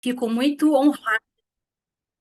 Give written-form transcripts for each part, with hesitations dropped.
Fico muito honrada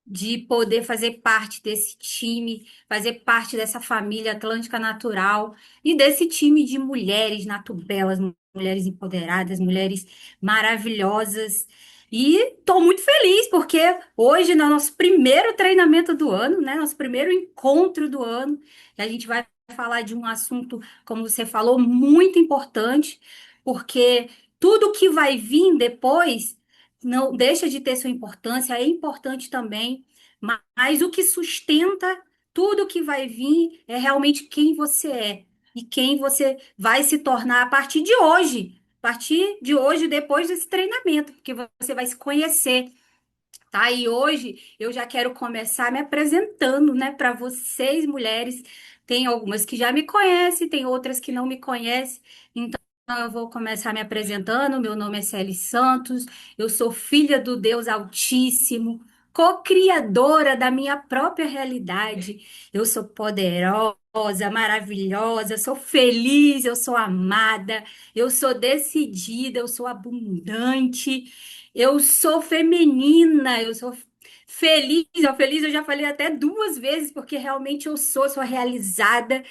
de poder fazer parte desse time, fazer parte dessa família Atlântica Natural e desse time de mulheres natubelas, mulheres empoderadas, mulheres maravilhosas. E estou muito feliz porque hoje, no nosso primeiro treinamento do ano, né, nosso primeiro encontro do ano, a gente vai falar de um assunto, como você falou, muito importante, porque tudo que vai vir depois não deixa de ter sua importância, é importante também, mas o que sustenta tudo que vai vir é realmente quem você é e quem você vai se tornar a partir de hoje. A partir de hoje, depois desse treinamento, porque você vai se conhecer, tá? E hoje eu já quero começar me apresentando, né, para vocês, mulheres. Tem algumas que já me conhecem, tem outras que não me conhecem. Então, eu vou começar me apresentando. Meu nome é Celi Santos, eu sou filha do Deus Altíssimo, co-criadora da minha própria realidade. Eu sou poderosa, maravilhosa, sou feliz, eu sou amada, eu sou decidida, eu sou abundante. Eu sou feminina, eu sou feliz. Feliz eu já falei até duas vezes, porque realmente sou realizada.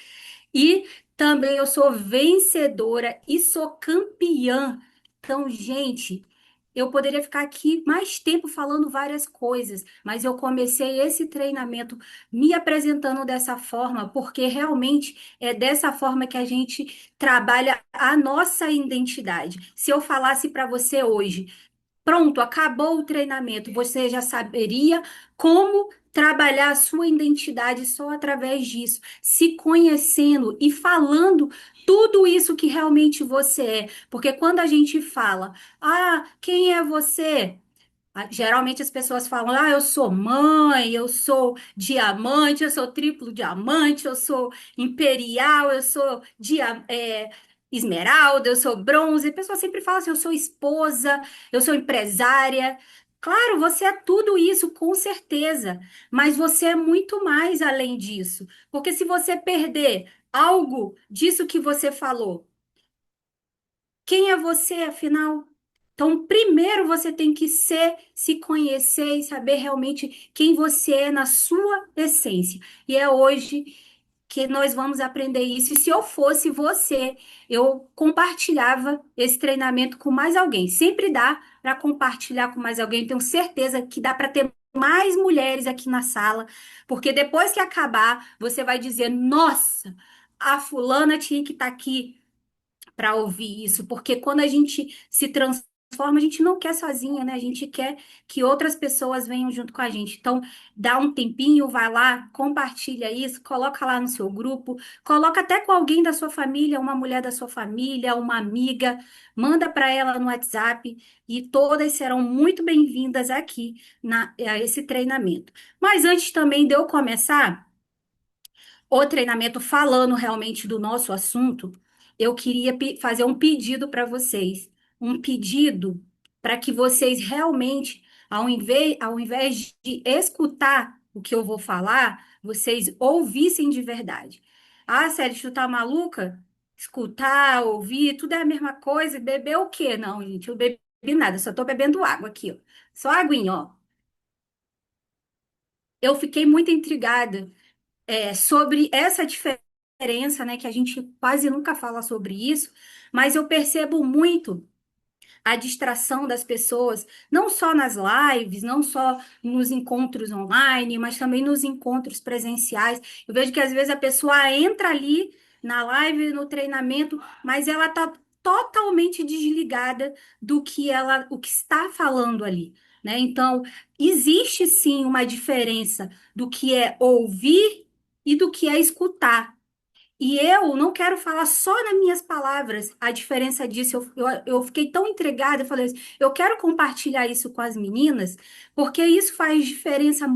E também eu sou vencedora e sou campeã. Então, gente, eu poderia ficar aqui mais tempo falando várias coisas, mas eu comecei esse treinamento me apresentando dessa forma, porque realmente é dessa forma que a gente trabalha a nossa identidade. Se eu falasse para você hoje, pronto, acabou o treinamento. Você já saberia como trabalhar a sua identidade só através disso, se conhecendo e falando tudo isso que realmente você é. Porque quando a gente fala, quem é você? Geralmente as pessoas falam, eu sou mãe, eu sou diamante, eu sou triplo diamante, eu sou imperial, eu sou esmeralda, eu sou bronze. A pessoa sempre fala assim, eu sou esposa, eu sou empresária. Claro, você é tudo isso, com certeza, mas você é muito mais além disso. Porque se você perder algo disso que você falou, quem é você, afinal? Então, primeiro você tem que se conhecer e saber realmente quem você é na sua essência. E é hoje que nós vamos aprender isso. E se eu fosse você, eu compartilhava esse treinamento com mais alguém. Sempre dá para compartilhar com mais alguém. Tenho certeza que dá para ter mais mulheres aqui na sala, porque depois que acabar, você vai dizer: Nossa, a fulana tinha que estar aqui para ouvir isso, porque quando a gente se transforma, a gente não quer sozinha, né? A gente quer que outras pessoas venham junto com a gente. Então, dá um tempinho, vai lá, compartilha isso, coloca lá no seu grupo, coloca até com alguém da sua família, uma mulher da sua família, uma amiga, manda para ela no WhatsApp e todas serão muito bem-vindas aqui a esse treinamento. Mas antes também de eu começar o treinamento falando realmente do nosso assunto, eu queria fazer um pedido para vocês. Um pedido para que vocês realmente, ao invés de escutar o que eu vou falar, vocês ouvissem de verdade. Sérgio, tu tá maluca? Escutar, ouvir, tudo é a mesma coisa. Beber o quê? Não, gente, eu bebi nada, só tô bebendo água aqui, ó. Só aguinha, ó. Eu fiquei muito intrigada sobre essa diferença, né, que a gente quase nunca fala sobre isso, mas eu percebo muito a distração das pessoas, não só nas lives, não só nos encontros online, mas também nos encontros presenciais. Eu vejo que às vezes a pessoa entra ali na live, no treinamento, mas ela está totalmente desligada o que está falando ali, né? Então, existe sim uma diferença do que é ouvir e do que é escutar. E eu não quero falar só nas minhas palavras a diferença disso. Eu fiquei tão entregada, eu falei assim, eu quero compartilhar isso com as meninas, porque isso faz diferença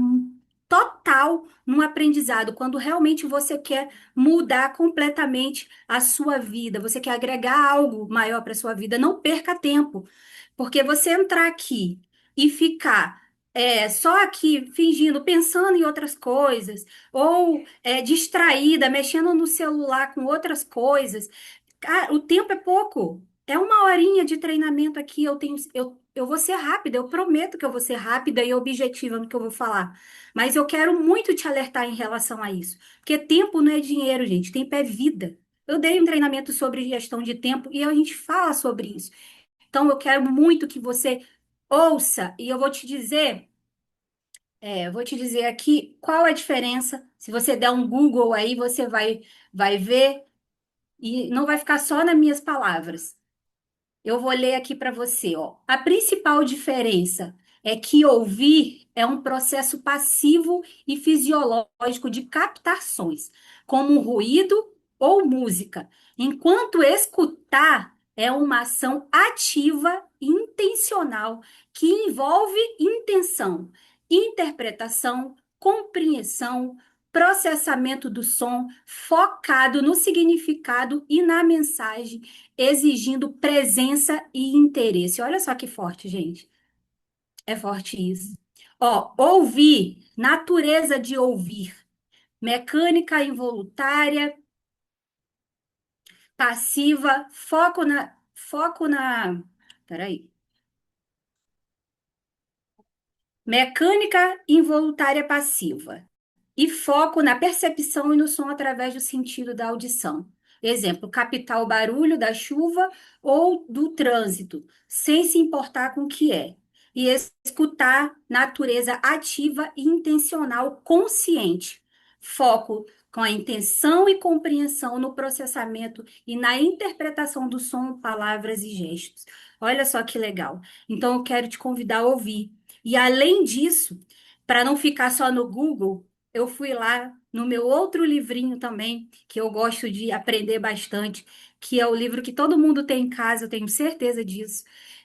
total no aprendizado, quando realmente você quer mudar completamente a sua vida, você quer agregar algo maior para a sua vida. Não perca tempo, porque você entrar aqui e ficar só aqui fingindo, pensando em outras coisas, ou distraída, mexendo no celular com outras coisas. Cara, o tempo é pouco. É uma horinha de treinamento aqui. eu vou ser rápida, eu prometo que eu vou ser rápida e objetiva no que eu vou falar. Mas eu quero muito te alertar em relação a isso. Porque tempo não é dinheiro, gente, tempo é vida. Eu dei um treinamento sobre gestão de tempo e a gente fala sobre isso. Então, eu quero muito que você ouça, e eu vou te dizer aqui qual é a diferença. Se você der um Google aí, você vai ver, e não vai ficar só nas minhas palavras. Eu vou ler aqui para você, ó. A principal diferença é que ouvir é um processo passivo e fisiológico de captações, como ruído ou música, enquanto escutar é uma ação ativa e intencional que envolve intenção, interpretação, compreensão, processamento do som, focado no significado e na mensagem exigindo presença e interesse. Olha só que forte, gente. É forte isso. Ó, ouvir, natureza de ouvir, mecânica involuntária, passiva, peraí. Mecânica involuntária passiva. E foco na percepção e no som através do sentido da audição. Exemplo, captar o barulho da chuva ou do trânsito, sem se importar com o que é. E escutar natureza ativa e intencional consciente. Foco com a intenção e compreensão no processamento e na interpretação do som, palavras e gestos. Olha só que legal. Então, eu quero te convidar a ouvir. E além disso, para não ficar só no Google, eu fui lá no meu outro livrinho também, que eu gosto de aprender bastante, que é o livro que todo mundo tem em casa, eu tenho certeza disso,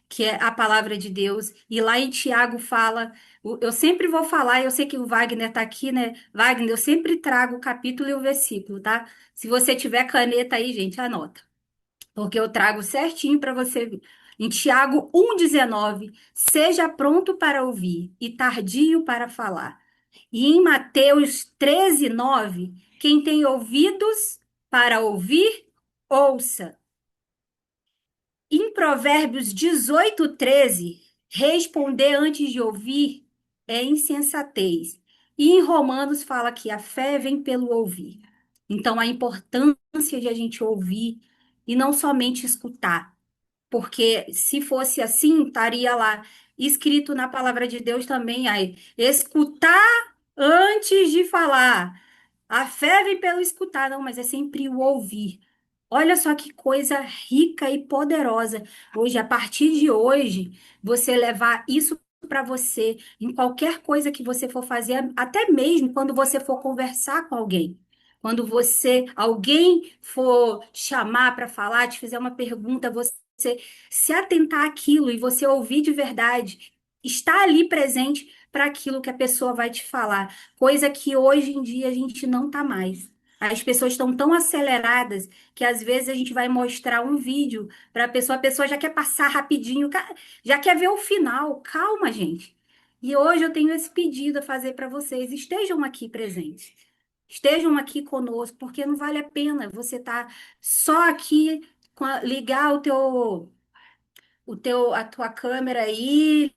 que é a Palavra de Deus. E lá em Tiago fala, eu sempre vou falar, eu sei que o Wagner está aqui, né? Wagner, eu sempre trago o capítulo e o versículo, tá? Se você tiver caneta aí, gente, anota, porque eu trago certinho para você ver. Em Tiago 1,19, seja pronto para ouvir e tardio para falar. E em Mateus 13:9, quem tem ouvidos para ouvir, ouça. Em Provérbios 18:13, responder antes de ouvir é insensatez. E em Romanos fala que a fé vem pelo ouvir. Então, a importância de a gente ouvir e não somente escutar. Porque se fosse assim, estaria lá escrito na palavra de Deus também, aí, escutar antes de falar. A fé vem pelo escutar, não, mas é sempre o ouvir. Olha só que coisa rica e poderosa. Hoje, a partir de hoje, você levar isso para você em qualquer coisa que você for fazer, até mesmo quando você for conversar com alguém. Quando alguém for chamar para falar, te fizer uma pergunta, você se atentar àquilo e você ouvir de verdade, estar ali presente para aquilo que a pessoa vai te falar, coisa que hoje em dia a gente não está mais. As pessoas estão tão aceleradas que às vezes a gente vai mostrar um vídeo para a pessoa já quer passar rapidinho, já quer ver o final. Calma, gente. E hoje eu tenho esse pedido a fazer para vocês. Estejam aqui presentes. Estejam aqui conosco, porque não vale a pena você estar só aqui, ligar a tua câmera aí,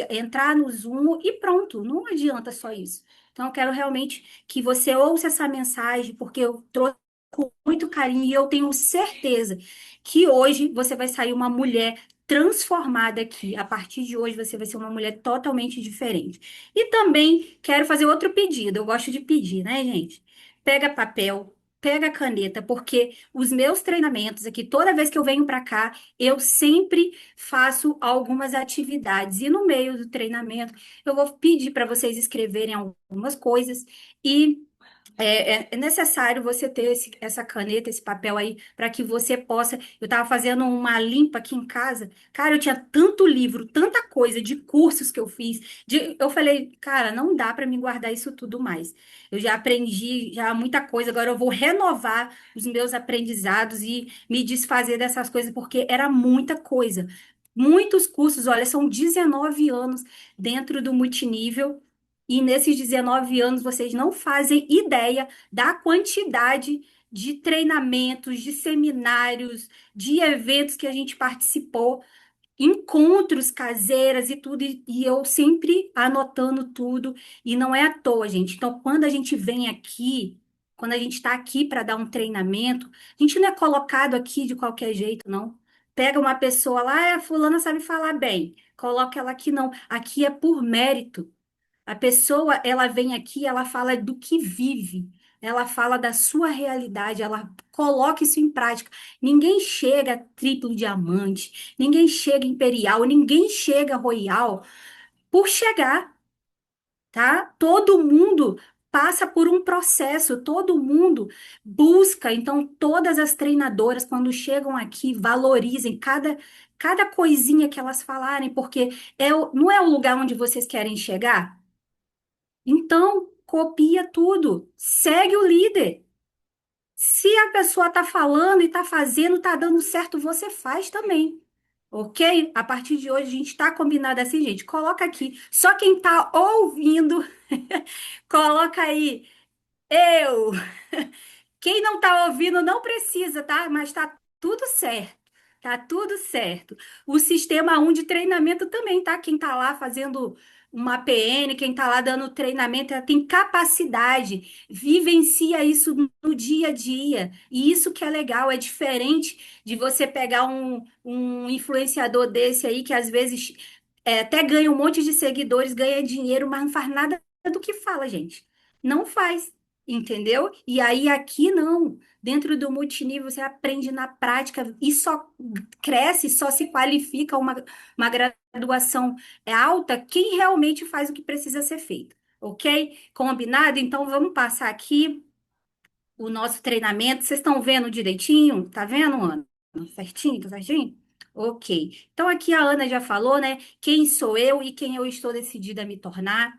entrar no Zoom e pronto, não adianta só isso. Então, eu quero realmente que você ouça essa mensagem, porque eu trouxe com muito carinho e eu tenho certeza que hoje você vai sair uma mulher transformada aqui. A partir de hoje, você vai ser uma mulher totalmente diferente. E também quero fazer outro pedido. Eu gosto de pedir, né, gente? Pega papel. Pega caneta, porque os meus treinamentos aqui, toda vez que eu venho para cá, eu sempre faço algumas atividades e no meio do treinamento eu vou pedir para vocês escreverem algumas coisas e é necessário você ter essa caneta, esse papel aí, para que você possa. Eu estava fazendo uma limpa aqui em casa. Cara, eu tinha tanto livro, tanta coisa de cursos que eu fiz. Eu falei, cara, não dá para me guardar isso tudo mais. Eu já aprendi já muita coisa, agora eu vou renovar os meus aprendizados e me desfazer dessas coisas, porque era muita coisa. Muitos cursos, olha, são 19 anos dentro do multinível. E nesses 19 anos, vocês não fazem ideia da quantidade de treinamentos, de seminários, de eventos que a gente participou. encontros caseiras e tudo, e eu sempre anotando tudo, e não é à toa, gente. Então, quando a gente vem aqui, quando a gente está aqui para dar um treinamento, a gente não é colocado aqui de qualquer jeito, não. Pega uma pessoa lá, fulana sabe falar bem, coloca ela aqui, não. Aqui é por mérito. A pessoa, ela vem aqui, ela fala do que vive, ela fala da sua realidade, ela coloca isso em prática. Ninguém chega triplo diamante, ninguém chega imperial, ninguém chega royal por chegar, tá? Todo mundo passa por um processo, todo mundo busca. Então, todas as treinadoras, quando chegam aqui, valorizem cada coisinha que elas falarem, porque não é o lugar onde vocês querem chegar? Então, copia tudo, segue o líder. Se a pessoa está falando e está fazendo, está dando certo, você faz também. Ok? A partir de hoje a gente está combinado assim, gente. Coloca aqui. Só quem está ouvindo, coloca aí. Eu. Quem não tá ouvindo não precisa, tá? Mas tá tudo certo. Tá tudo certo. O sistema um de treinamento também, tá? Quem tá lá fazendo uma PN, quem tá lá dando treinamento, ela tem capacidade, vivencia isso no dia a dia. E isso que é legal, é diferente de você pegar um influenciador desse aí, que às vezes até ganha um monte de seguidores, ganha dinheiro, mas não faz nada do que fala, gente. Não faz. Entendeu? E aí aqui não. Dentro do multinível você aprende na prática e só cresce, só se qualifica uma graduação alta quem realmente faz o que precisa ser feito. Ok? Combinado? Então vamos passar aqui o nosso treinamento. Vocês estão vendo direitinho? Tá vendo, Ana? Certinho, tá certinho? Ok. Então aqui a Ana já falou, né? Quem sou eu e quem eu estou decidida a me tornar.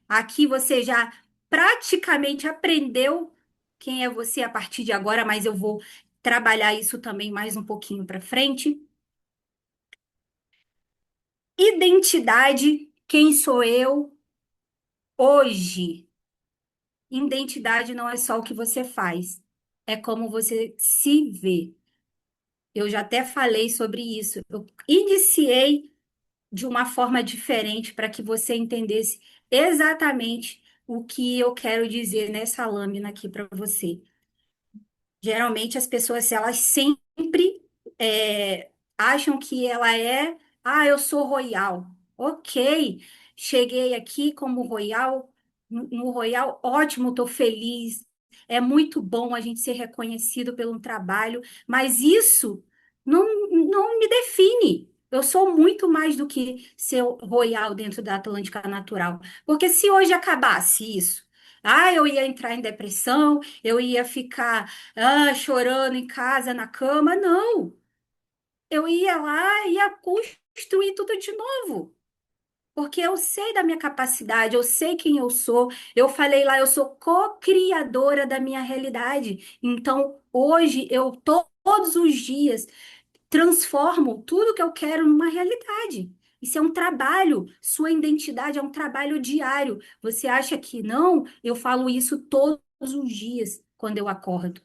Aqui você já praticamente aprendeu quem é você a partir de agora, mas eu vou trabalhar isso também mais um pouquinho para frente. Identidade, quem sou eu hoje? Identidade não é só o que você faz, é como você se vê. Eu já até falei sobre isso. Eu iniciei de uma forma diferente para que você entendesse exatamente o que eu quero dizer nessa lâmina aqui para você. Geralmente as pessoas, elas sempre acham que ela eu sou royal. Ok, cheguei aqui como royal, no royal, ótimo, estou feliz. É muito bom a gente ser reconhecido pelo trabalho, mas isso não me define. Eu sou muito mais do que ser royal dentro da Atlântica Natural. Porque se hoje acabasse isso, eu ia entrar em depressão, eu ia ficar chorando em casa, na cama. Não, eu ia lá e ia construir tudo de novo. Porque eu sei da minha capacidade, eu sei quem eu sou. Eu falei lá, eu sou co-criadora da minha realidade. Então, hoje, todos os dias, transformo tudo que eu quero numa realidade. Isso é um trabalho. Sua identidade é um trabalho diário. Você acha que não? Eu falo isso todos os dias quando eu acordo.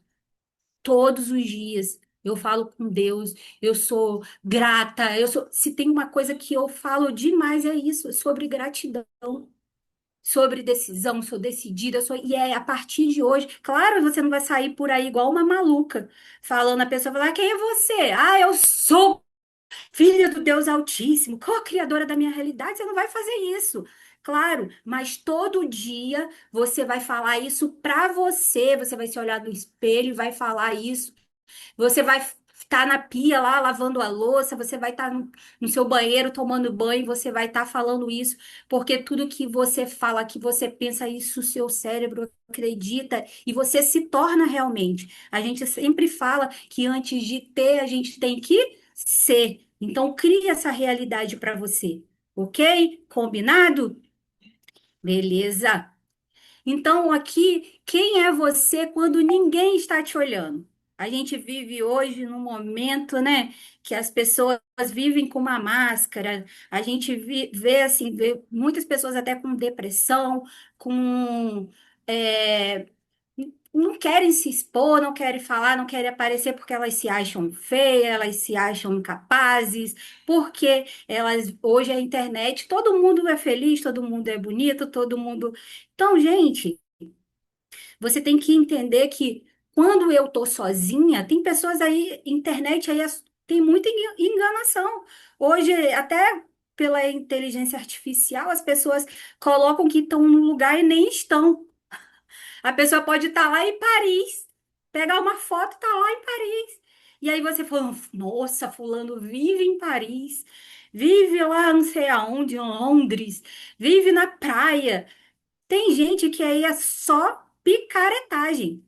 Todos os dias. Eu falo com Deus, eu sou grata, se tem uma coisa que eu falo demais é isso, sobre gratidão, sobre decisão, sou decidida, e é a partir de hoje, claro, você não vai sair por aí igual uma maluca, falando, a pessoa falar, quem é você? Eu sou filha do Deus Altíssimo, co-criadora da minha realidade, você não vai fazer isso. Claro, mas todo dia você vai falar isso pra você, você vai se olhar no espelho e vai falar isso. Você vai estar na pia lá lavando a louça, você vai estar no seu banheiro tomando banho, você vai estar falando isso, porque tudo que você fala, que você pensa, isso o seu cérebro acredita e você se torna realmente. A gente sempre fala que antes de ter, a gente tem que ser. Então, cria essa realidade para você, ok? Combinado? Beleza. Então, aqui, quem é você quando ninguém está te olhando? A gente vive hoje num momento, né, que as pessoas vivem com uma máscara. A gente vê assim, vê muitas pessoas até com depressão, com é, não querem se expor, não querem falar, não querem aparecer porque elas se acham feias, elas se acham incapazes, porque elas hoje a internet, todo mundo é feliz, todo mundo é bonito, todo mundo. Então, gente, você tem que entender que quando eu tô sozinha, tem pessoas aí, internet aí tem muita enganação. Hoje, até pela inteligência artificial, as pessoas colocam que estão num lugar e nem estão. A pessoa pode estar lá em Paris, pegar uma foto e tá lá em Paris. E aí você fala, nossa, fulano vive em Paris, vive lá não sei aonde, em Londres, vive na praia. Tem gente que aí é só picaretagem.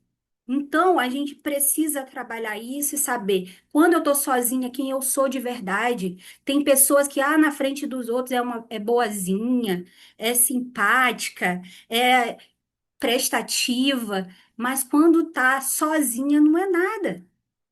Então, a gente precisa trabalhar isso e saber quando eu tô sozinha, quem eu sou de verdade. Tem pessoas que, na frente dos outros é boazinha, é simpática, é prestativa, mas quando tá sozinha não é nada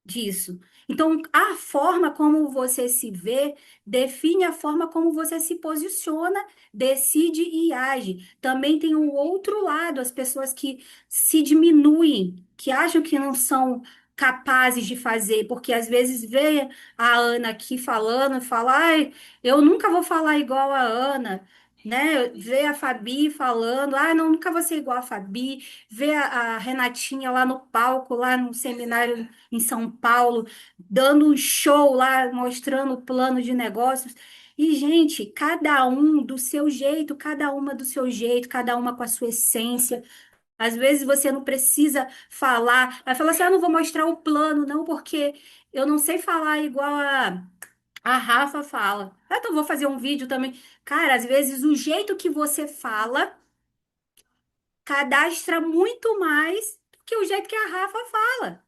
disso. Então, a forma como você se vê define a forma como você se posiciona, decide e age. Também tem o outro lado, as pessoas que se diminuem, que acham que não são capazes de fazer, porque às vezes vê a Ana aqui falando, fala, ai, eu nunca vou falar igual a Ana. Né, ver a Fabi falando, não, nunca vou ser igual a Fabi, ver a Renatinha lá no palco, lá no seminário em São Paulo, dando um show lá, mostrando o plano de negócios. E, gente, cada um do seu jeito, cada uma do seu jeito, cada uma com a sua essência. Às vezes você não precisa falar, vai falar assim, não vou mostrar o plano, não, porque eu não sei falar igual a Rafa fala. Então vou fazer um vídeo também. Cara, às vezes o jeito que você fala cadastra muito mais do que o jeito que a Rafa fala.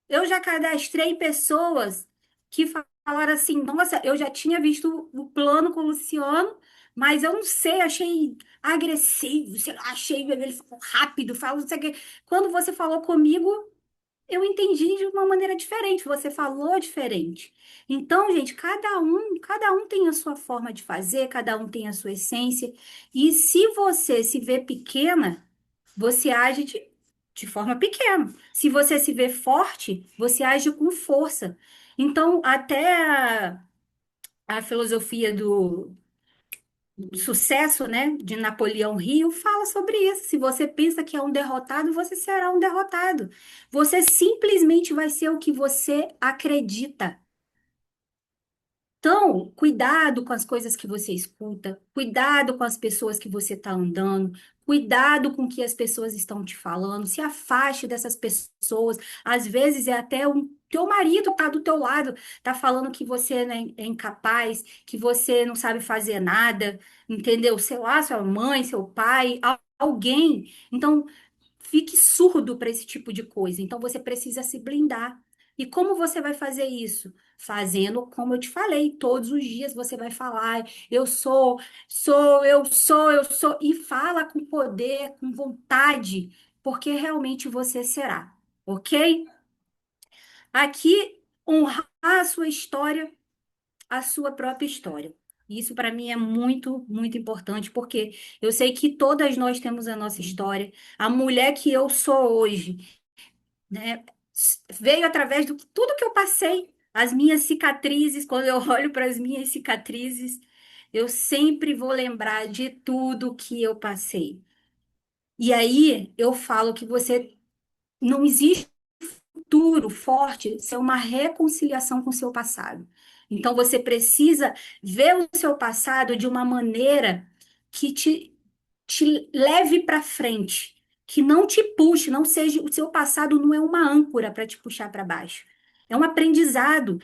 Eu já cadastrei pessoas que falaram assim: nossa, eu já tinha visto o plano com o Luciano, mas eu não sei, achei agressivo, sei lá, achei ele falou rápido, fala não sei o quê. Quando você falou comigo, eu entendi de uma maneira diferente, você falou diferente. Então, gente, cada um tem a sua forma de fazer, cada um tem a sua essência. E se você se vê pequena, você age de forma pequena. Se você se vê forte, você age com força. Então, até a filosofia do sucesso, né, de Napoleão Hill fala sobre isso. Se você pensa que é um derrotado, você será um derrotado. Você simplesmente vai ser o que você acredita. Então, cuidado com as coisas que você escuta, cuidado com as pessoas que você está andando, cuidado com o que as pessoas estão te falando, se afaste dessas pessoas. Às vezes é até o teu marido tá do teu lado, tá falando que você né, é incapaz, que você não sabe fazer nada, entendeu? Sei lá, sua mãe, seu pai, alguém. Então, fique surdo para esse tipo de coisa. Então você precisa se blindar. E como você vai fazer isso? Fazendo como eu te falei, todos os dias você vai falar, eu sou, e fala com poder, com vontade, porque realmente você será, ok? Aqui, honrar a sua história, a sua própria história. Isso para mim é muito, muito importante, porque eu sei que todas nós temos a nossa história. A mulher que eu sou hoje né? Veio através do tudo que eu passei, as minhas cicatrizes, quando eu olho para as minhas cicatrizes, eu sempre vou lembrar de tudo que eu passei. E aí eu falo que você não existe futuro forte sem uma reconciliação com o seu passado. Então você precisa ver o seu passado de uma maneira que te leve para frente, que não te puxe, não seja, o seu passado não é uma âncora para te puxar para baixo. É um aprendizado.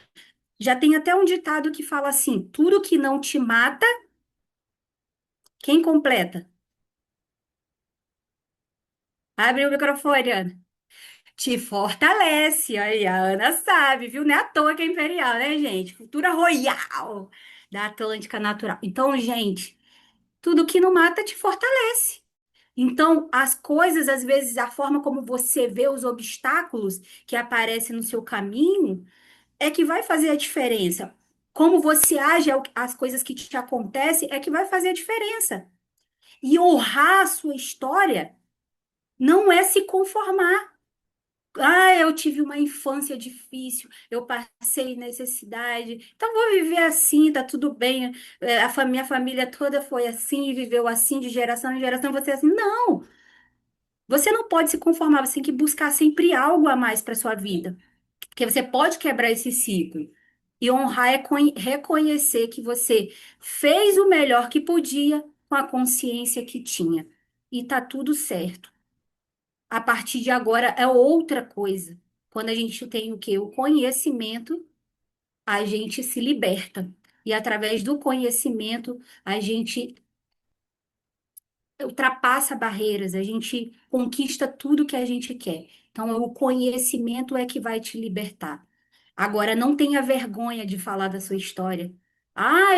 Já tem até um ditado que fala assim: tudo que não te mata, quem completa? Abre o microfone, Ana. Te fortalece. Aí, a Ana sabe, viu? Não é à toa que é imperial, né, gente? Cultura royal da Atlântica Natural. Então, gente, tudo que não mata te fortalece. Então, as coisas, às vezes, a forma como você vê os obstáculos que aparecem no seu caminho é que vai fazer a diferença. Como você age as coisas que te acontecem é que vai fazer a diferença. E honrar a sua história Não é se conformar. Ah, eu tive uma infância difícil, eu passei necessidade, então vou viver assim, tá tudo bem. Minha família toda foi assim, viveu assim, de geração em geração, você é assim. Não, você não pode se conformar, você tem que buscar sempre algo a mais para sua vida, porque você pode quebrar esse ciclo. E honrar é reconhecer que você fez o melhor que podia com a consciência que tinha. E tá tudo certo. A partir de agora é outra coisa. Quando a gente tem o quê? O conhecimento, a gente se liberta. E através do conhecimento, a gente ultrapassa barreiras, a gente conquista tudo que a gente quer. Então, o conhecimento é que vai te libertar. Agora, não tenha vergonha de falar da sua história. Ah,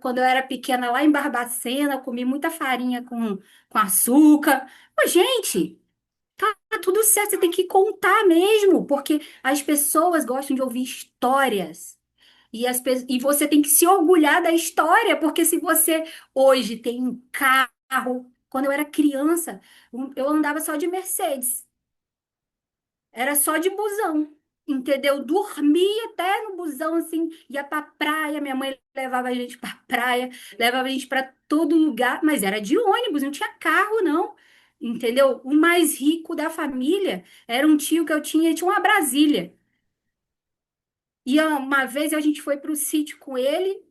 quando eu era pequena lá em Barbacena, eu comi muita farinha com açúcar. Mas, gente. Tá tudo certo, você tem que contar mesmo, porque as pessoas gostam de ouvir histórias. E você tem que se orgulhar da história, porque se você hoje tem um carro, quando eu era criança, eu andava só de Mercedes. Era só de busão, entendeu? Dormia até no busão, assim, ia pra praia. Minha mãe levava a gente pra praia, levava a gente pra todo lugar, mas era de ônibus, não tinha carro, não. Entendeu? O mais rico da família era um tio que eu tinha, ele tinha uma Brasília. E uma vez a gente foi pro sítio com ele.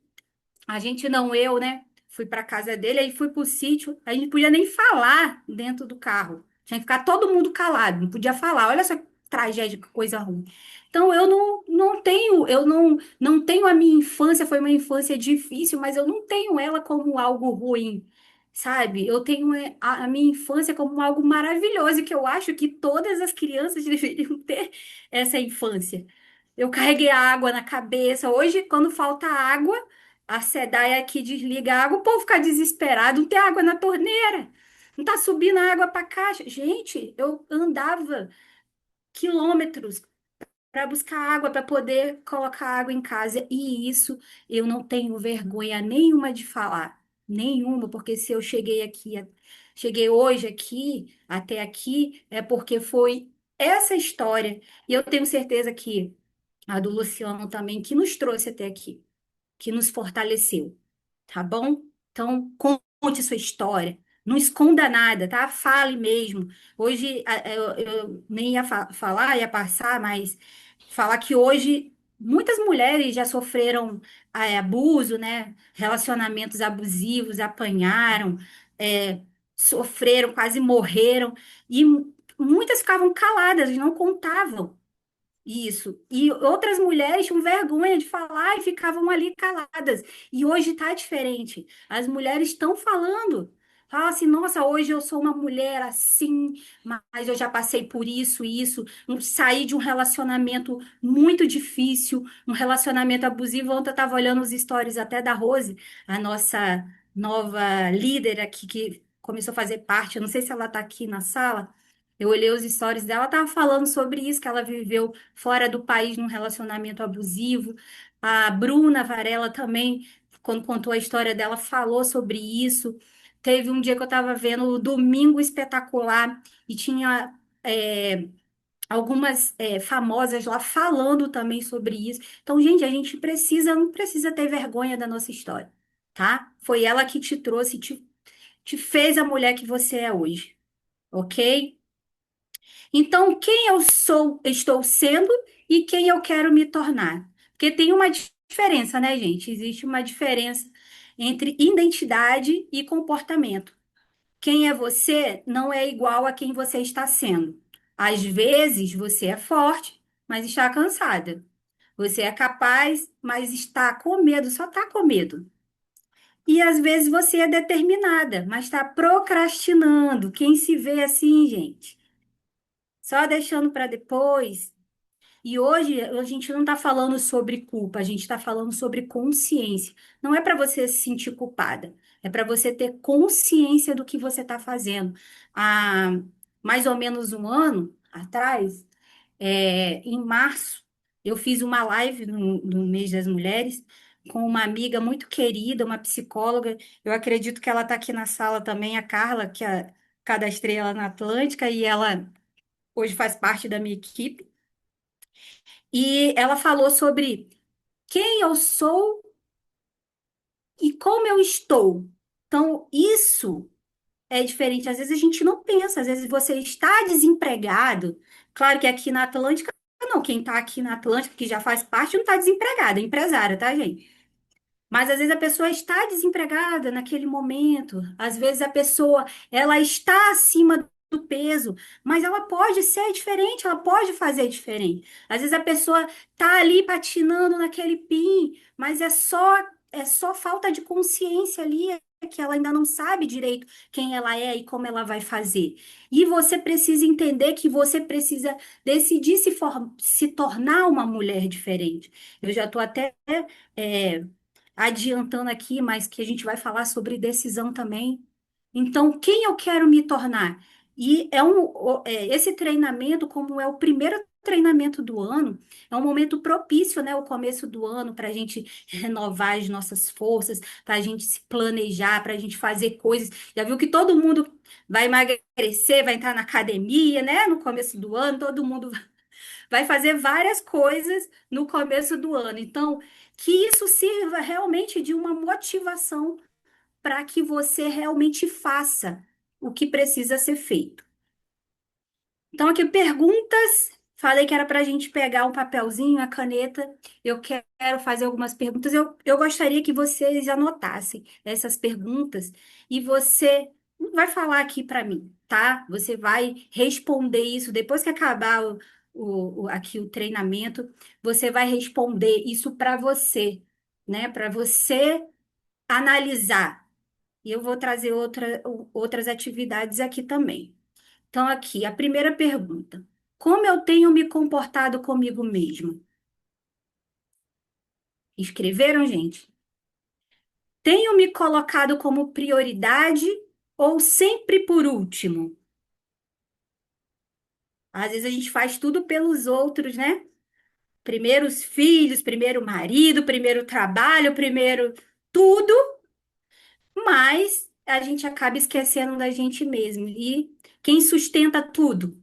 A gente não, eu, né? Fui para casa dele, aí fui pro sítio. A gente não podia nem falar dentro do carro. Tinha que ficar todo mundo calado, não podia falar. Olha essa tragédia, que coisa ruim. Então eu não tenho a minha infância, foi uma infância difícil, mas eu não tenho ela como algo ruim, sabe? Eu tenho a minha infância como algo maravilhoso, que eu acho que todas as crianças deveriam ter essa infância. Eu carreguei a água na cabeça. Hoje, quando falta água, a SEDAI aqui desliga a água, o povo fica desesperado, não tem água na torneira, não tá subindo a água para caixa. Gente, eu andava quilômetros para buscar água, para poder colocar água em casa, e isso eu não tenho vergonha nenhuma de falar, nenhuma, porque se eu cheguei aqui, cheguei hoje aqui, até aqui, é porque foi essa história, e eu tenho certeza que a do Luciano também, que nos trouxe até aqui, que nos fortaleceu, tá bom? Então, conte sua história. Não esconda nada, tá? Fale mesmo. Hoje, eu nem ia falar, ia passar, mas falar que hoje muitas mulheres já sofreram abuso, né? Relacionamentos abusivos, apanharam, é, sofreram, quase morreram, e muitas ficavam caladas, não contavam. Isso. E outras mulheres tinham vergonha de falar e ficavam ali caladas. E hoje está diferente. As mulheres estão falando. Fala assim, nossa, hoje eu sou uma mulher assim, mas eu já passei por isso e isso. Saí de um relacionamento muito difícil, um relacionamento abusivo. Ontem eu estava olhando os stories até da Rose, a nossa nova líder aqui, que começou a fazer parte. Eu não sei se ela está aqui na sala. Eu olhei os stories dela, ela estava falando sobre isso, que ela viveu fora do país num relacionamento abusivo. A Bruna Varela também, quando contou a história dela, falou sobre isso. Teve um dia que eu estava vendo o Domingo Espetacular e tinha algumas famosas lá falando também sobre isso. Então, gente, a gente não precisa ter vergonha da nossa história, tá? Foi ela que te trouxe, te fez a mulher que você é hoje, ok? Então, quem eu sou, estou sendo e quem eu quero me tornar? Porque tem uma diferença, né, gente? Existe uma diferença entre identidade e comportamento. Quem é você não é igual a quem você está sendo. Às vezes você é forte, mas está cansada. Você é capaz, mas está com medo, só está com medo. E às vezes você é determinada, mas está procrastinando. Quem se vê assim, gente? Só deixando para depois. E hoje a gente não está falando sobre culpa, a gente está falando sobre consciência. Não é para você se sentir culpada, é para você ter consciência do que você está fazendo. Há mais ou menos um ano atrás, em março, eu fiz uma live no Mês das Mulheres com uma amiga muito querida, uma psicóloga. Eu acredito que ela está aqui na sala também, a Carla, cadastrei ela na Atlântica e ela hoje faz parte da minha equipe. E ela falou sobre quem eu sou e como eu estou. Então, isso é diferente. Às vezes a gente não pensa, às vezes você está desempregado. Claro que aqui na Atlântica, não, quem está aqui na Atlântica, que já faz parte, não está desempregado, é empresário, tá, gente? Mas às vezes a pessoa está desempregada naquele momento. Às vezes a pessoa, ela está acima do peso, mas ela pode ser diferente, ela pode fazer diferente. Às vezes a pessoa está ali patinando naquele pin, mas é só falta de consciência ali, é que ela ainda não sabe direito quem ela é e como ela vai fazer. E você precisa entender que você precisa decidir se tornar uma mulher diferente. Eu já estou até é, adiantando aqui, mas que a gente vai falar sobre decisão também. Então, quem eu quero me tornar? E esse treinamento, como é o primeiro treinamento do ano, é um momento propício, né? O começo do ano, para a gente renovar as nossas forças, para a gente se planejar, para a gente fazer coisas. Já viu que todo mundo vai emagrecer, vai entrar na academia, né? No começo do ano, todo mundo vai fazer várias coisas no começo do ano. Então, que isso sirva realmente de uma motivação para que você realmente faça o que precisa ser feito. Então, aqui perguntas. Falei que era para a gente pegar um papelzinho, a caneta. Eu quero fazer algumas perguntas. Eu gostaria que vocês anotassem essas perguntas e você vai falar aqui para mim, tá? Você vai responder isso depois que acabar aqui o treinamento. Você vai responder isso para você, né? Para você analisar. E eu vou trazer outras atividades aqui também. Então, aqui, a primeira pergunta: como eu tenho me comportado comigo mesmo? Escreveram, gente? Tenho me colocado como prioridade ou sempre por último? Às vezes a gente faz tudo pelos outros, né? Primeiro os filhos, primeiro o marido, primeiro o trabalho, primeiro tudo, mas a gente acaba esquecendo da gente mesmo. E quem sustenta tudo?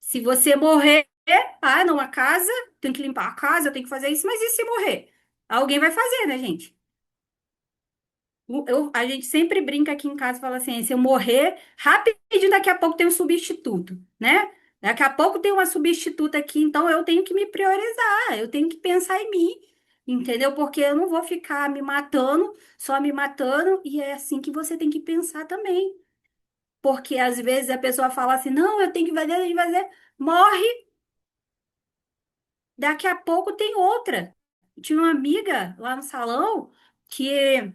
Se você morrer, não, a casa, tem que limpar a casa, tem que fazer isso, mas e se morrer? Alguém vai fazer, né, gente? A gente sempre brinca aqui em casa e fala assim: se eu morrer, rapidinho, daqui a pouco tem um substituto, né? Daqui a pouco tem uma substituta aqui, então eu tenho que me priorizar, eu tenho que pensar em mim, entendeu? Porque eu não vou ficar me matando, só me matando, e é assim que você tem que pensar também. Porque às vezes a pessoa fala assim: não, eu tenho que fazer, morre. Daqui a pouco tem outra. Tinha uma amiga lá no salão que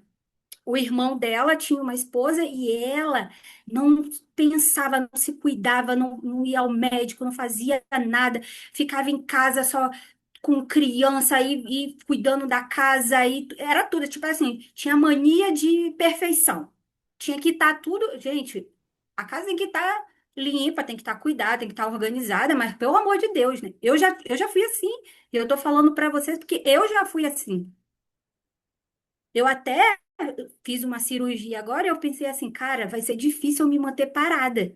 o irmão dela tinha uma esposa e ela não pensava, não se cuidava, não ia ao médico, não fazia nada, ficava em casa só com criança e cuidando da casa e era tudo, tipo assim, tinha mania de perfeição. Tinha que estar tudo, gente, a casa tem que estar limpa, tem que estar cuidada, tem que estar organizada, mas pelo amor de Deus, né? Eu já fui assim. E eu tô falando para vocês porque eu já fui assim. Eu até fiz uma cirurgia agora e eu pensei assim, cara, vai ser difícil eu me manter parada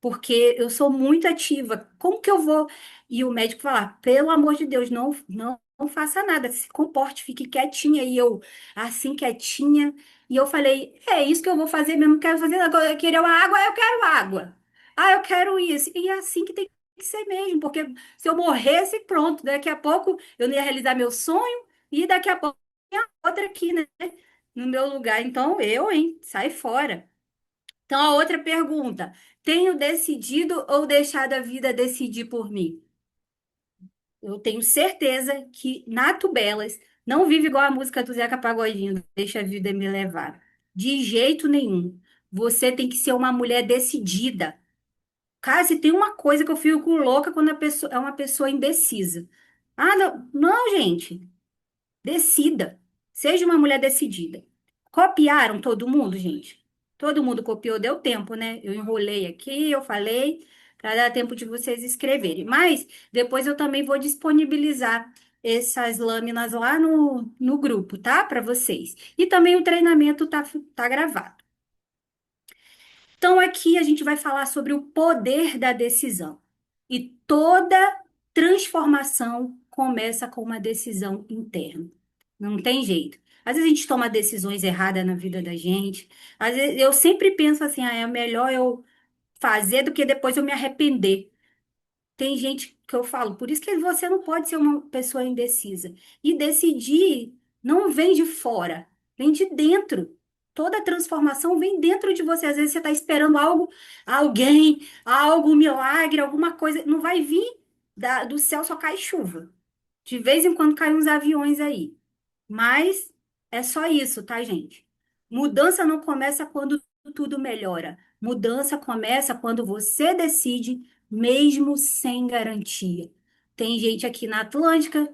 porque eu sou muito ativa. Como que eu vou? E o médico falar, pelo amor de Deus, não faça nada, se comporte, fique quietinha. E eu, assim, quietinha. E eu falei, é isso que eu vou fazer mesmo, quero fazer agora. Eu queria uma água, eu quero água. Ah, eu quero isso. E é assim que tem que ser mesmo, porque se eu morresse, pronto, daqui a pouco eu não ia realizar meu sonho e daqui a pouco tinha outra aqui, né? No meu lugar. Então, hein, sai fora. Então, a outra pergunta: tenho decidido ou deixado a vida decidir por mim? Eu tenho certeza que Nato Belas não vive igual a música do Zeca Pagodinho, deixa a vida me levar. De jeito nenhum. Você tem que ser uma mulher decidida. Cara, se tem uma coisa que eu fico louca quando a pessoa é uma pessoa indecisa. Ah, não, não, gente. Decida. Seja uma mulher decidida. Copiaram todo mundo, gente? Todo mundo copiou, deu tempo, né? Eu enrolei aqui, eu falei, para dar tempo de vocês escreverem. Mas depois eu também vou disponibilizar essas lâminas lá no grupo, tá? Para vocês. E também o treinamento tá gravado. Então, aqui a gente vai falar sobre o poder da decisão. E toda transformação começa com uma decisão interna. Não tem jeito. Às vezes a gente toma decisões erradas na vida da gente. Às vezes eu sempre penso assim, é melhor eu fazer do que depois eu me arrepender. Tem gente que eu falo, por isso que você não pode ser uma pessoa indecisa. E decidir não vem de fora, vem de dentro. Toda transformação vem dentro de você. Às vezes você está esperando algo, alguém, algo, um milagre, alguma coisa. Não vai vir do céu, só cai chuva. De vez em quando caem uns aviões aí. Mas é só isso, tá, gente? Mudança não começa quando tudo melhora. Mudança começa quando você decide, mesmo sem garantia. Tem gente aqui na Atlântica,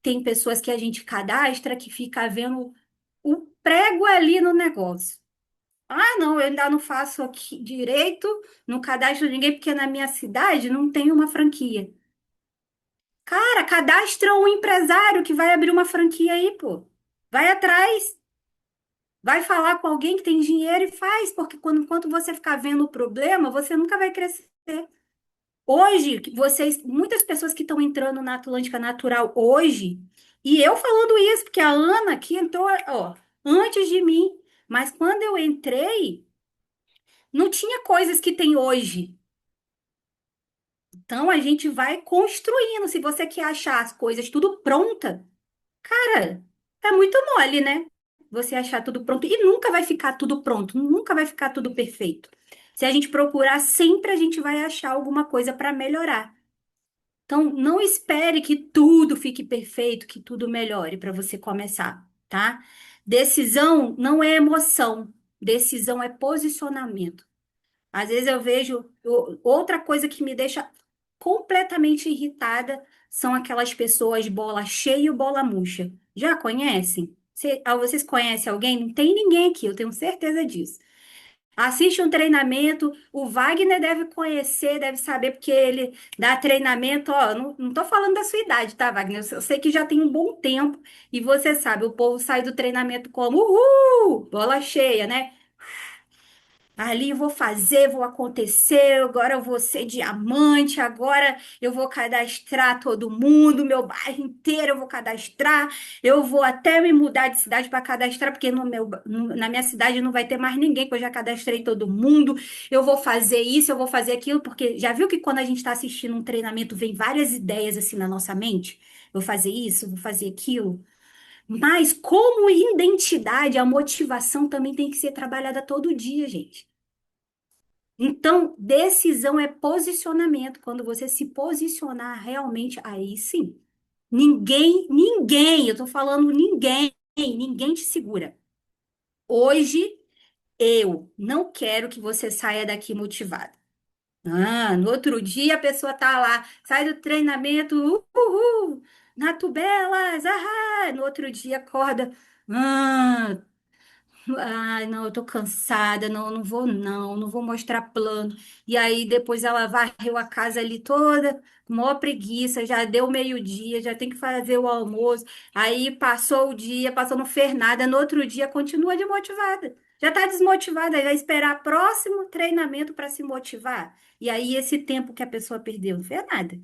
tem pessoas que a gente cadastra que fica vendo o prego ali no negócio. Ah, não, eu ainda não faço aqui direito, não cadastro ninguém, porque na minha cidade não tem uma franquia. Cara, cadastra um empresário que vai abrir uma franquia aí, pô. Vai atrás, vai falar com alguém que tem dinheiro e faz, porque enquanto você ficar vendo o problema, você nunca vai crescer. Hoje, vocês, muitas pessoas que estão entrando na Atlântica Natural hoje, e eu falando isso, porque a Ana que entrou, ó, antes de mim, mas quando eu entrei, não tinha coisas que tem hoje. Então a gente vai construindo. Se você quer achar as coisas tudo pronta, cara, é muito mole, né? Você achar tudo pronto. E nunca vai ficar tudo pronto, nunca vai ficar tudo perfeito. Se a gente procurar, sempre a gente vai achar alguma coisa para melhorar. Então, não espere que tudo fique perfeito, que tudo melhore para você começar, tá? Decisão não é emoção, decisão é posicionamento. Às vezes eu vejo outra coisa que me deixa completamente irritada são aquelas pessoas bola cheia e bola murcha. Já conhecem? Vocês conhecem alguém? Não tem ninguém aqui, eu tenho certeza disso. Assiste um treinamento, o Wagner deve conhecer, deve saber, porque ele dá treinamento, ó, não tô falando da sua idade, tá, Wagner? Eu sei que já tem um bom tempo e você sabe, o povo sai do treinamento como, uhul, bola cheia, né? Ali eu vou fazer, vou acontecer, agora eu vou ser diamante, agora eu vou cadastrar todo mundo, meu bairro inteiro eu vou cadastrar, eu vou até me mudar de cidade para cadastrar, porque na minha cidade não vai ter mais ninguém, que eu já cadastrei todo mundo, eu vou fazer isso, eu vou fazer aquilo, porque já viu que quando a gente está assistindo um treinamento, vem várias ideias assim na nossa mente? Vou fazer isso, vou fazer aquilo. Mas como identidade, a motivação também tem que ser trabalhada todo dia, gente. Então, decisão é posicionamento. Quando você se posicionar realmente, aí sim. Ninguém, eu tô falando ninguém te segura. Hoje, eu não quero que você saia daqui motivada. Ah, no outro dia a pessoa tá lá, sai do treinamento, Nato Belas, ah, no outro dia acorda, ah, ai, não, eu tô cansada, não, não vou mostrar plano. E aí depois ela varreu a casa ali toda, com maior preguiça, já deu meio-dia, já tem que fazer o almoço. Aí passou o dia, passou, não fez nada, no outro dia continua desmotivada. Já tá desmotivada, aí vai esperar próximo treinamento para se motivar. E aí esse tempo que a pessoa perdeu, não fez nada.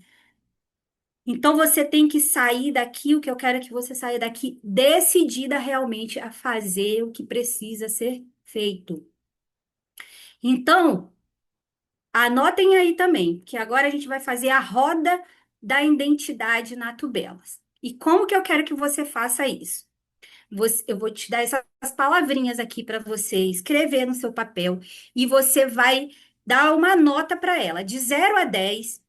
Então você tem que sair daqui, o que eu quero é que você saia daqui decidida realmente a fazer o que precisa ser feito. Então, anotem aí também, que agora a gente vai fazer a roda da identidade na Tubelas. E como que eu quero que você faça isso? Eu vou te dar essas palavrinhas aqui para você escrever no seu papel e você vai dar uma nota para ela, de 0 a 10.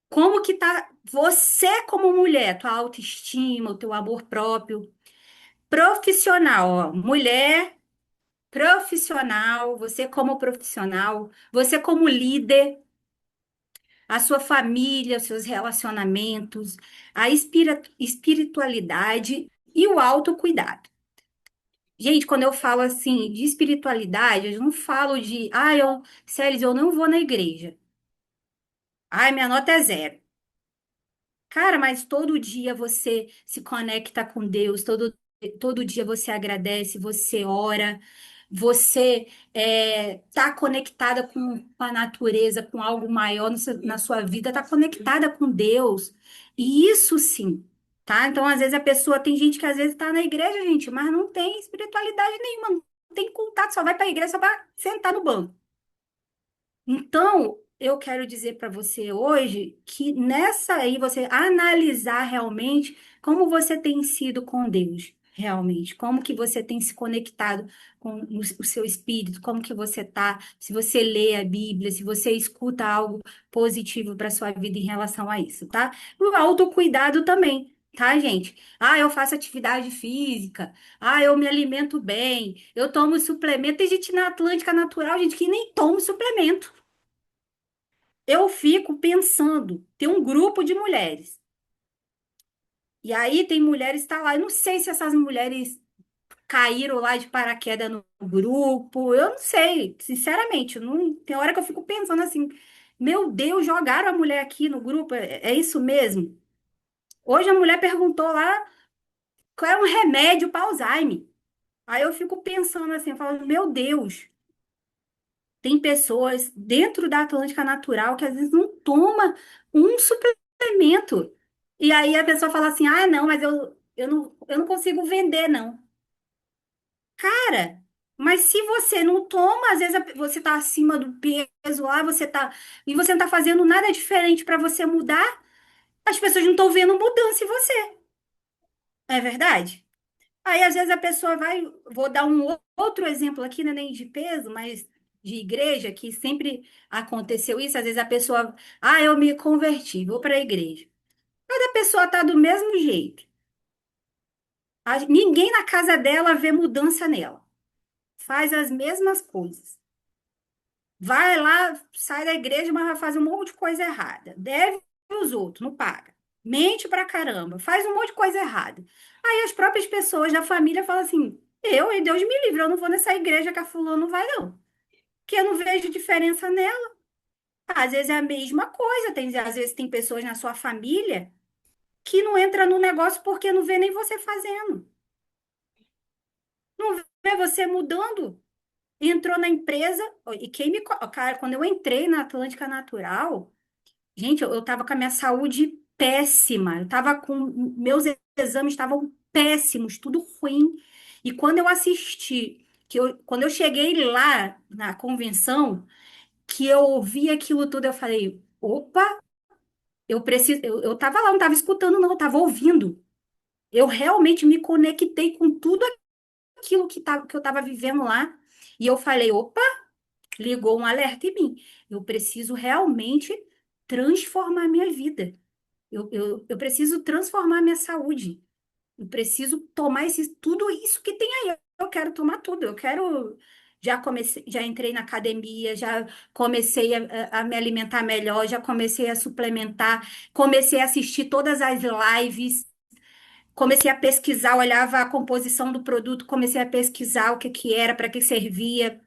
Como que tá você como mulher, tua autoestima, o teu amor próprio, profissional, ó, mulher profissional, você como profissional, você como líder, a sua família, os seus relacionamentos, a espiritualidade e o autocuidado. Gente, quando eu falo assim de espiritualidade, eu não falo de, Célis, eu não vou na igreja. Ai, minha nota é 0. Cara, mas todo dia você se conecta com Deus, todo dia você agradece, você ora. você está conectada com a natureza, com algo maior na sua vida, está conectada com Deus. E isso sim, tá? Então, às vezes, a pessoa tem gente que às vezes está na igreja, gente, mas não tem espiritualidade nenhuma, não tem contato, só vai para a igreja só para sentar no banco. Então, eu quero dizer para você hoje que nessa aí você analisar realmente como você tem sido com Deus, realmente, como que você tem se conectado com o seu espírito, como que você tá, se você lê a Bíblia, se você escuta algo positivo para sua vida em relação a isso, tá? O autocuidado também. Tá, gente? Ah, eu faço atividade física. Ah, eu me alimento bem. Eu tomo suplemento. Tem gente na Atlântica Natural, gente, que nem toma suplemento. Eu fico pensando, tem um grupo de mulheres. E aí tem mulheres que tá lá. Eu não sei se essas mulheres caíram lá de paraquedas no grupo. Eu não sei, sinceramente. Não, tem hora que eu fico pensando assim, meu Deus, jogaram a mulher aqui no grupo. É isso mesmo? Hoje a mulher perguntou lá qual é um remédio para Alzheimer. Aí eu fico pensando assim, falando, meu Deus. Tem pessoas dentro da Atlântica Natural que às vezes não toma um suplemento. E aí a pessoa fala assim: ah, não, mas eu não consigo vender, não. Cara, mas se você não toma, às vezes você tá acima do peso lá, e você não tá fazendo nada diferente para você mudar, as pessoas não estão vendo mudança em você. Não é verdade? Aí, às vezes, a pessoa vai. Vou dar um outro exemplo aqui, não é nem de peso, mas de igreja, que sempre aconteceu isso. Às vezes a pessoa. Ah, eu me converti, vou para a igreja. Mas a pessoa tá do mesmo jeito. Ninguém na casa dela vê mudança nela. Faz as mesmas coisas. Vai lá, sai da igreja, mas vai fazer um monte de coisa errada. Deve os outros, não paga. Mente pra caramba, faz um monte de coisa errada. Aí as próprias pessoas da família falam assim: eu, e Deus me livre, eu não vou nessa igreja que a fulana não vai, não. Porque eu não vejo diferença nela. Às vezes é a mesma coisa. Às vezes tem pessoas na sua família que não entra no negócio porque não vê nem você fazendo. Não vê você mudando. Entrou na empresa, e Cara, quando eu entrei na Atlântica Natural. Gente, eu tava com a minha saúde péssima. Eu tava com. Meus exames estavam péssimos, tudo ruim. E quando eu assisti, quando eu cheguei lá na convenção, que eu ouvi aquilo tudo, eu falei: opa, eu preciso. Eu tava lá, não tava escutando, não, eu tava ouvindo. Eu realmente me conectei com tudo aquilo que eu tava vivendo lá. E eu falei: opa, ligou um alerta em mim. Eu preciso realmente transformar a minha vida. Eu preciso transformar minha saúde. Eu preciso tomar tudo isso que tem aí. Eu quero tomar tudo. Eu quero. Já comecei, já entrei na academia, já comecei a me alimentar melhor, já comecei a suplementar, comecei a assistir todas as lives, comecei a pesquisar, olhava a composição do produto, comecei a pesquisar o que que era, para que servia.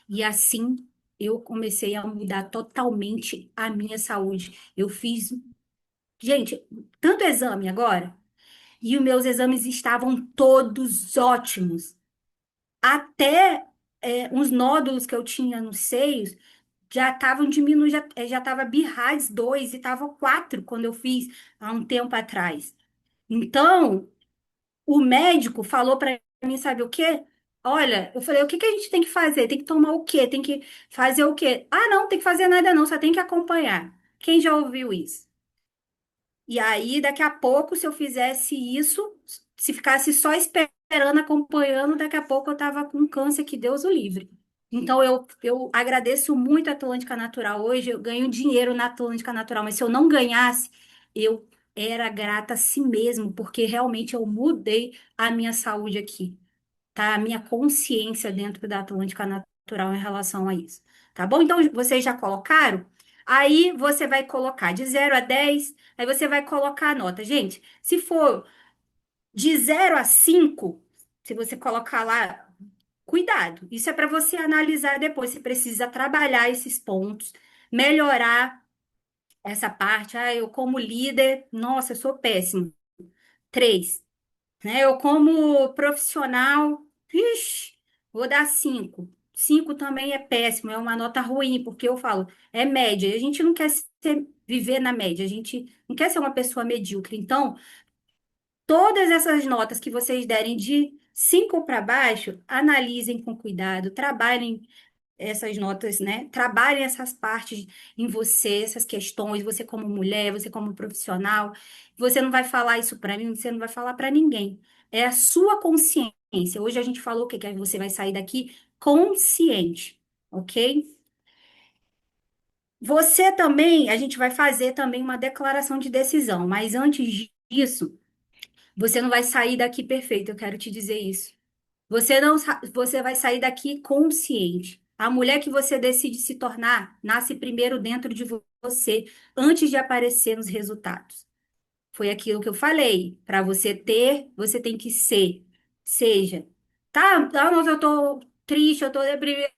E assim eu comecei a mudar totalmente a minha saúde. Eu fiz, gente, tanto exame agora. E os meus exames estavam todos ótimos. Até uns nódulos que eu tinha nos seios já estavam diminuindo, já estava BIRADS 2 e estava 4 quando eu fiz há um tempo atrás. Então, o médico falou para mim, sabe o quê? Olha, eu falei, o que que a gente tem que fazer? Tem que tomar o quê? Tem que fazer o quê? Ah, não, tem que fazer nada não, só tem que acompanhar. Quem já ouviu isso? E aí, daqui a pouco, se eu fizesse isso, se ficasse só esperando, acompanhando, daqui a pouco eu tava com câncer, que Deus o livre. Então, eu agradeço muito a Atlântica Natural. Hoje eu ganho dinheiro na Atlântica Natural, mas se eu não ganhasse, eu era grata a si mesmo, porque realmente eu mudei a minha saúde aqui, tá? A minha consciência dentro da Atlântica Natural em relação a isso. Tá bom? Então, vocês já colocaram? Aí você vai colocar de 0 a 10, aí você vai colocar a nota. Gente, se for de 0 a 5, se você colocar lá, cuidado. Isso é para você analisar depois. Você precisa trabalhar esses pontos, melhorar essa parte. Ah, eu como líder, nossa, eu sou péssimo. 3, né? Eu como profissional, ixi. Vou dar 5. 5 também é péssimo, é uma nota ruim, porque eu falo, é média. A gente não quer viver na média, a gente não quer ser uma pessoa medíocre. Então, todas essas notas que vocês derem de 5 para baixo, analisem com cuidado, trabalhem essas notas, né? Trabalhem essas partes em você, essas questões, você como mulher, você como profissional. Você não vai falar isso para mim, você não vai falar para ninguém. É a sua consciência. Hoje a gente falou o quê? Que você vai sair daqui consciente, ok? Você também, a gente vai fazer também uma declaração de decisão, mas antes disso, você não vai sair daqui perfeito, eu quero te dizer isso. Você não, você vai sair daqui consciente. A mulher que você decide se tornar nasce primeiro dentro de você, antes de aparecer nos resultados. Foi aquilo que eu falei. Para você ter, você tem que ser. Seja. Tá, ah, mas eu tô triste, eu tô deprimida.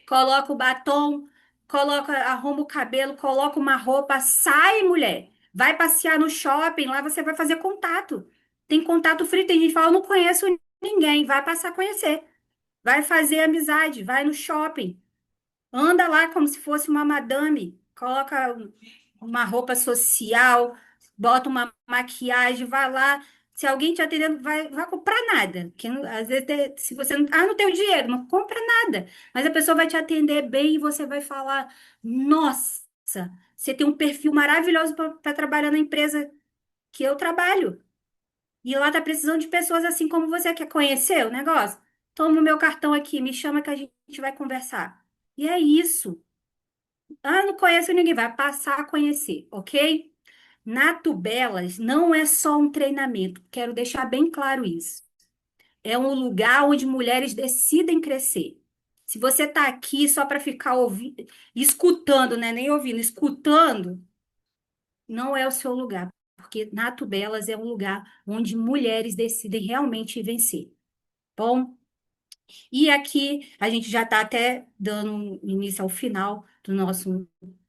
Coloca o batom, coloca, arruma o cabelo, coloca uma roupa, sai, mulher. Vai passear no shopping, lá você vai fazer contato. Tem contato frio, tem gente que fala, eu não conheço ninguém, vai passar a conhecer. Vai fazer amizade, vai no shopping. Anda lá como se fosse uma madame. Coloca uma roupa social, bota uma maquiagem, vai lá. Se alguém te atendendo, vai comprar nada. Que às vezes, se você não, não tem o dinheiro, não compra nada. Mas a pessoa vai te atender bem e você vai falar: Nossa, você tem um perfil maravilhoso para trabalhar na empresa que eu trabalho. E lá tá precisando de pessoas assim como você. Quer conhecer o negócio? Toma o meu cartão aqui, me chama que a gente vai conversar. E é isso. Ah, não conheço ninguém, vai passar a conhecer, ok? Nato Belas não é só um treinamento, quero deixar bem claro isso. É um lugar onde mulheres decidem crescer. Se você está aqui só para ficar ouvindo, escutando, né? Nem ouvindo, escutando, não é o seu lugar, porque Nato Belas é um lugar onde mulheres decidem realmente vencer. Bom, e aqui a gente já está até dando início ao final do nosso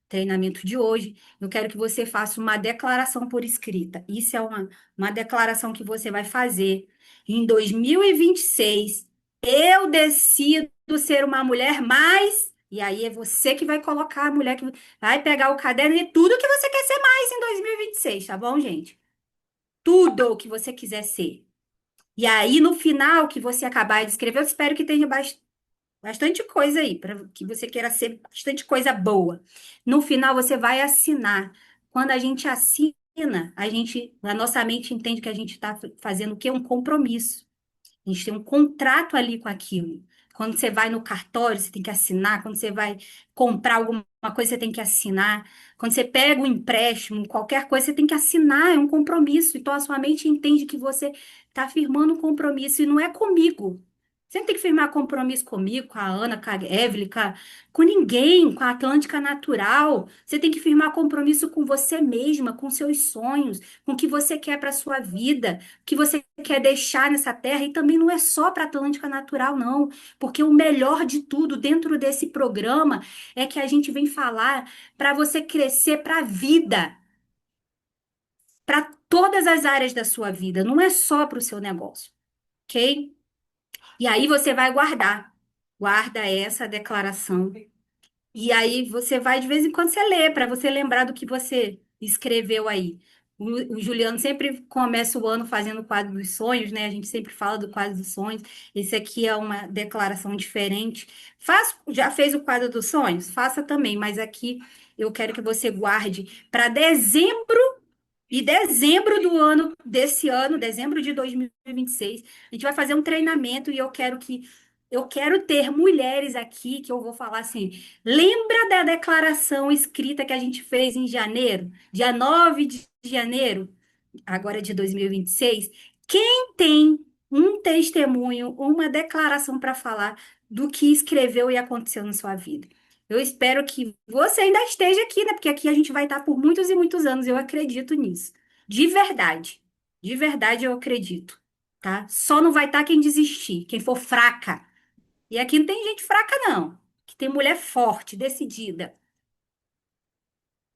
treinamento de hoje. Eu quero que você faça uma declaração por escrita. Isso é uma declaração que você vai fazer. Em 2026, eu decido ser uma mulher mais. E aí é você que vai colocar a mulher que vai pegar o caderno e tudo que você quer ser mais em 2026, tá bom, gente? Tudo o que você quiser ser. E aí, no final que você acabar de escrever, eu espero que tenha bastante coisa aí, para que você queira ser bastante coisa boa. No final, você vai assinar. Quando a gente assina, a nossa mente entende que a gente está fazendo o quê? Um compromisso. A gente tem um contrato ali com aquilo. Quando você vai no cartório, você tem que assinar. Quando você vai comprar alguma coisa, você tem que assinar. Quando você pega um empréstimo, qualquer coisa, você tem que assinar. É um compromisso. Então, a sua mente entende que você está firmando um compromisso e não é comigo. Você não tem que firmar compromisso comigo, com a Ana, com a Evelyn, com ninguém, com a Atlântica Natural. Você tem que firmar compromisso com você mesma, com seus sonhos, com o que você quer para a sua vida, que você quer deixar nessa terra, e também não é só para a Atlântica Natural, não, porque o melhor de tudo dentro desse programa é que a gente vem falar para você crescer para a vida, para todas as áreas da sua vida, não é só para o seu negócio, ok? E aí você vai guardar, guarda essa declaração. E aí você vai, de vez em quando, você lê, para você lembrar do que você escreveu aí. O Juliano sempre começa o ano fazendo o quadro dos sonhos, né? A gente sempre fala do quadro dos sonhos. Esse aqui é uma declaração diferente. Já fez o quadro dos sonhos? Faça também, mas aqui eu quero que você guarde para dezembro e dezembro do ano, desse ano, dezembro de 2026, a gente vai fazer um treinamento e eu quero ter mulheres aqui que eu vou falar assim, lembra da declaração escrita que a gente fez em janeiro, dia 9 de janeiro, agora de 2026? Quem tem um testemunho, uma declaração para falar do que escreveu e aconteceu na sua vida? Eu espero que você ainda esteja aqui, né? Porque aqui a gente vai estar por muitos e muitos anos, eu acredito nisso. De verdade. De verdade eu acredito, tá? Só não vai estar quem desistir, quem for fraca. E aqui não tem gente fraca, não. Que tem mulher forte, decidida.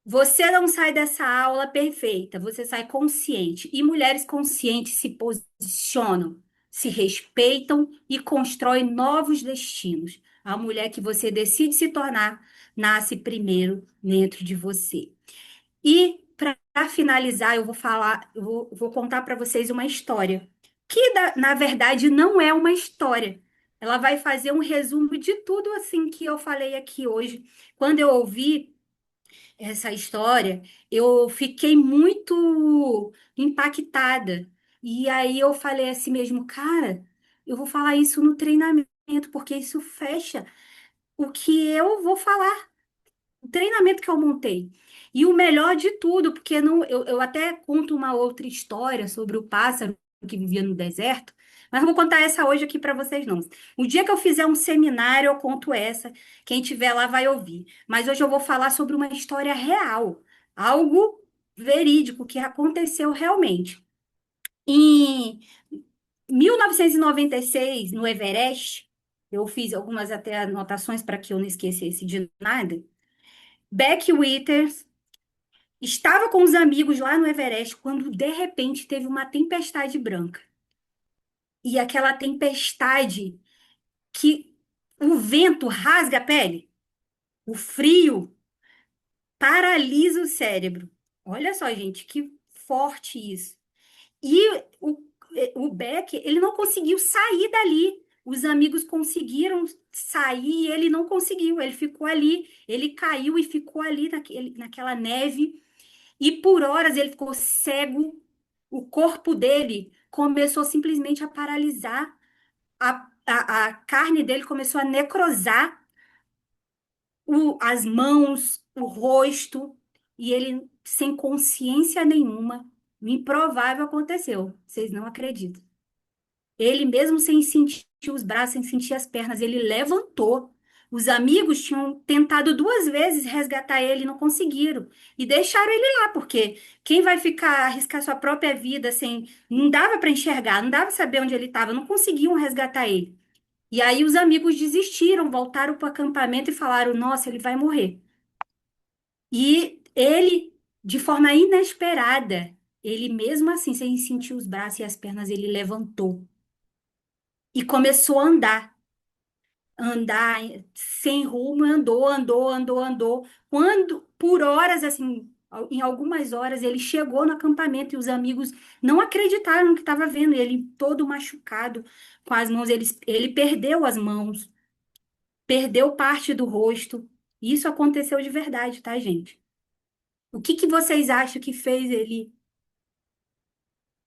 Você não sai dessa aula perfeita, você sai consciente. E mulheres conscientes se posicionam. se respeitam e constroem novos destinos. A mulher que você decide se tornar nasce primeiro dentro de você. E para finalizar, eu vou falar, vou contar para vocês uma história, que na verdade não é uma história. Ela vai fazer um resumo de tudo assim que eu falei aqui hoje. Quando eu ouvi essa história, eu fiquei muito impactada. E aí eu falei assim mesmo, cara, eu vou falar isso no treinamento, porque isso fecha o que eu vou falar, o treinamento que eu montei. E o melhor de tudo, porque não, eu até conto uma outra história sobre o pássaro que vivia no deserto, mas não vou contar essa hoje aqui para vocês, não. O dia que eu fizer um seminário, eu conto essa. Quem tiver lá vai ouvir. Mas hoje eu vou falar sobre uma história real, algo verídico que aconteceu realmente. Em 1996, no Everest, eu fiz algumas até anotações para que eu não esquecesse de nada. Beck Withers estava com os amigos lá no Everest quando de repente teve uma tempestade branca. E aquela tempestade que o vento rasga a pele, o frio paralisa o cérebro. Olha só, gente, que forte isso. E o Beck, ele não conseguiu sair dali. Os amigos conseguiram sair e ele não conseguiu. Ele ficou ali, ele caiu e ficou ali naquela neve. E por horas ele ficou cego, o corpo dele começou simplesmente a paralisar, a carne dele começou a necrosar, as mãos, o rosto, e ele sem consciência nenhuma. O improvável aconteceu, vocês não acreditam. Ele mesmo sem sentir os braços, sem sentir as pernas, ele levantou. Os amigos tinham tentado duas vezes resgatar ele, e não conseguiram. E deixaram ele lá, porque quem vai ficar arriscar sua própria vida sem. Não dava para enxergar, não dava para saber onde ele estava, não conseguiam resgatar ele. E aí os amigos desistiram, voltaram para o acampamento e falaram: Nossa, ele vai morrer. E ele, de forma inesperada, ele mesmo assim, sem sentir os braços e as pernas, ele levantou e começou a andar sem rumo, andou. Quando, por horas, assim, em algumas horas, ele chegou no acampamento e os amigos não acreditaram no que estava vendo. Ele todo machucado, com as mãos, ele perdeu as mãos, perdeu parte do rosto. Isso aconteceu de verdade, tá, gente? O que que vocês acham que fez ele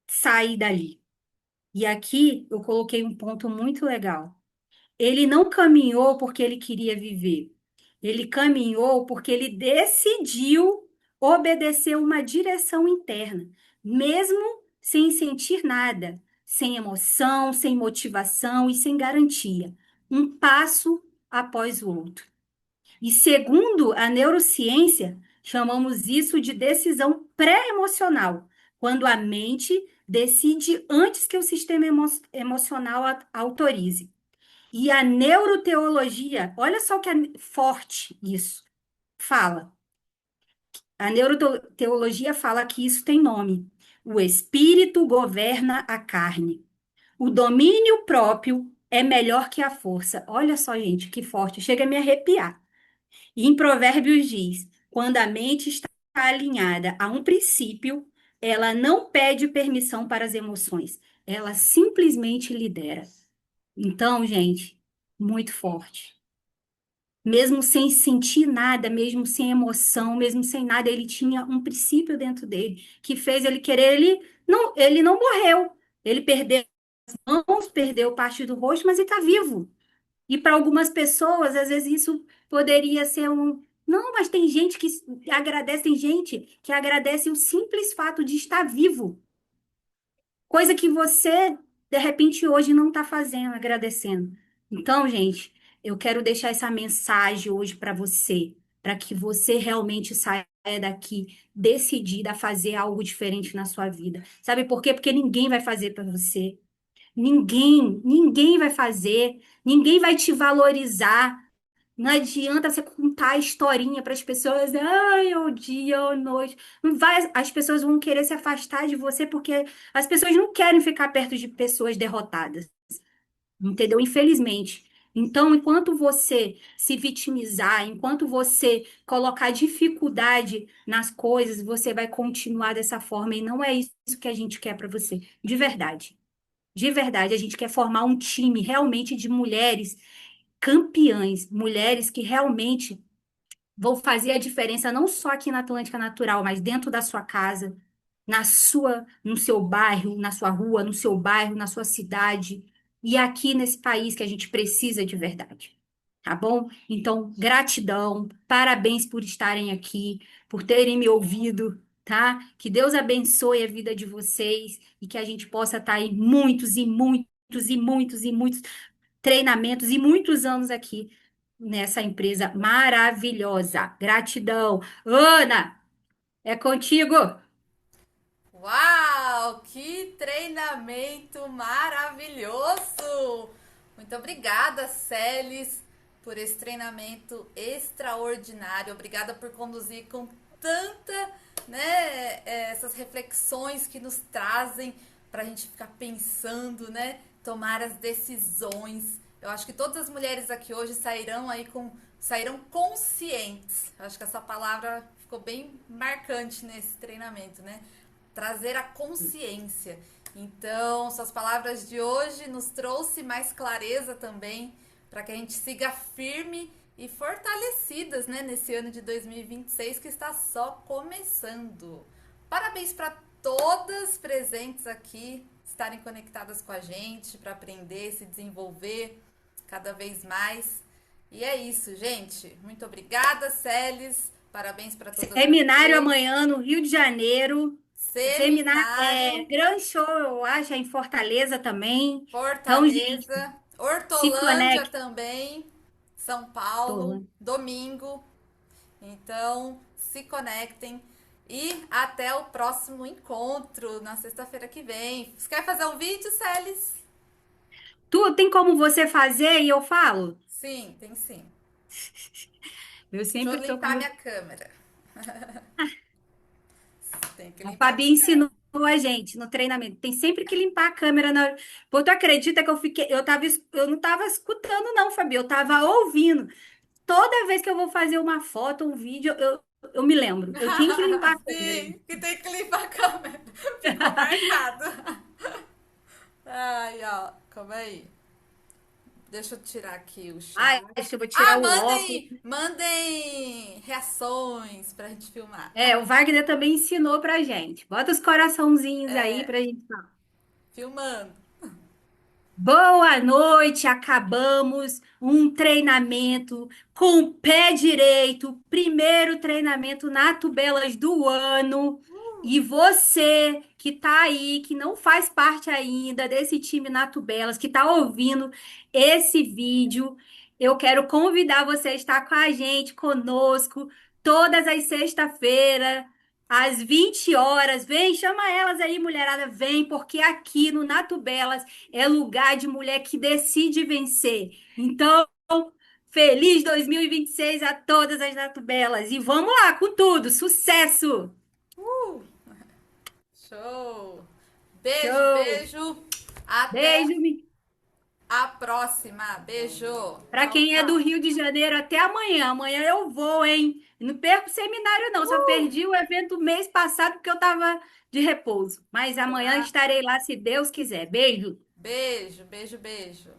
sair dali? E aqui eu coloquei um ponto muito legal. Ele não caminhou porque ele queria viver. Ele caminhou porque ele decidiu obedecer uma direção interna, mesmo sem sentir nada, sem emoção, sem motivação e sem garantia. Um passo após o outro. E segundo a neurociência, chamamos isso de decisão pré-emocional, quando a mente decide antes que o sistema emocional autorize. E a neuroteologia, olha só que é forte isso, fala. A neuroteologia fala que isso tem nome. O espírito governa a carne. O domínio próprio é melhor que a força. Olha só, gente, que forte. Chega a me arrepiar. E em Provérbios diz: quando a mente está alinhada a um princípio, ela não pede permissão para as emoções, ela simplesmente lidera. Então, gente, muito forte. Mesmo sem sentir nada, mesmo sem emoção, mesmo sem nada, ele tinha um princípio dentro dele que fez ele querer. Ele não morreu. Ele perdeu as mãos, perdeu parte do rosto, mas ele está vivo. E para algumas pessoas, às vezes isso poderia ser um. Não, mas tem gente que agradece, tem gente que agradece o simples fato de estar vivo. Coisa que você, de repente, hoje não está fazendo, agradecendo. Então, gente, eu quero deixar essa mensagem hoje para você, para que você realmente saia daqui decidida a fazer algo diferente na sua vida. Sabe por quê? Porque ninguém vai fazer para você. Ninguém vai fazer, ninguém vai te valorizar. Não adianta você contar a historinha para as pessoas, ai, o dia, a noite. Não vai, as pessoas vão querer se afastar de você porque as pessoas não querem ficar perto de pessoas derrotadas, entendeu? Infelizmente. Então, enquanto você se vitimizar, enquanto você colocar dificuldade nas coisas, você vai continuar dessa forma e não é isso que a gente quer para você, de verdade. De verdade, a gente quer formar um time realmente de mulheres campeãs, mulheres que realmente vão fazer a diferença não só aqui na Atlântica Natural, mas dentro da sua casa, no seu bairro, na sua rua, no seu bairro, na sua cidade e aqui nesse país que a gente precisa de verdade. Tá bom? Então, gratidão, parabéns por estarem aqui, por terem me ouvido, tá? Que Deus abençoe a vida de vocês e que a gente possa estar em muitos e muitos e muitos e muitos treinamentos e muitos anos aqui nessa empresa maravilhosa. Gratidão. Ana, é contigo. Uau, que treinamento maravilhoso! Muito obrigada, Celis, por esse treinamento extraordinário. Obrigada por conduzir com tanta, né, essas reflexões que nos trazem para a gente ficar pensando, né, tomar as decisões. Eu acho que todas as mulheres aqui hoje saíram conscientes. Eu acho que essa palavra ficou bem marcante nesse treinamento, né? Trazer a consciência. Então, suas palavras de hoje nos trouxe mais clareza também para que a gente siga firme e fortalecidas, né, nesse ano de 2026 que está só começando. Parabéns para todas presentes aqui, estarem conectadas com a gente para aprender, se desenvolver cada vez mais. E é isso, gente. Muito obrigada, Celes. Parabéns para todas Seminário vocês. amanhã no Rio de Janeiro. Seminário, Seminário Gran Show, eu acho, é em Fortaleza também. Então, gente, Fortaleza, se Hortolândia conectem. também, São Paulo, domingo. Então, se conectem e até o próximo encontro na sexta-feira que vem. Você quer fazer um vídeo, Celis? Tu tem como você fazer e eu falo? Sim, tem sim. Eu Deixa eu sempre tô com limpar meu. minha câmera. Tem que A limpar Fabi minha câmera. ensinou a gente no treinamento. Tem sempre que limpar a câmera na hora. Pô, tu acredita que eu não tava escutando, não, Fabi. Eu tava ouvindo. Toda vez que eu vou fazer uma foto, um vídeo, eu me lembro. Eu tenho que limpar a câmera. Sim, que tem que limpar a câmera. Ficou marcado. Ai, ó, calma aí. Deixa eu tirar aqui o Ai, chat. acho que eu vou Ah, tirar o óculos. mandem reações pra gente filmar. É, o Wagner também ensinou pra gente. Bota os coraçãozinhos aí pra gente falar. Filmando. Boa noite, acabamos um treinamento com o pé direito, primeiro treinamento Nato Belas do ano. E você que tá aí, que não faz parte ainda desse time Nato Belas, que tá ouvindo esse vídeo, eu quero convidar você a estar com a gente, conosco, todas as sexta-feiras, às 20 horas. Vem, chama elas aí, mulherada, vem, porque aqui no Nato Belas é lugar de mulher que decide vencer. Então, feliz 2026 a todas as Natubelas. E vamos lá com tudo. Sucesso! Uh, show. Beijo, Show! beijo. Até Beijo a próxima. Beijo. para Tchau, quem é do tchau. Rio de Janeiro até amanhã. Amanhã eu vou, hein? Não perco o seminário, não. Só perdi o evento mês passado porque eu estava de repouso. Mas amanhã Tá? estarei lá, se Deus quiser. Beijo! Beijo, beijo, beijo.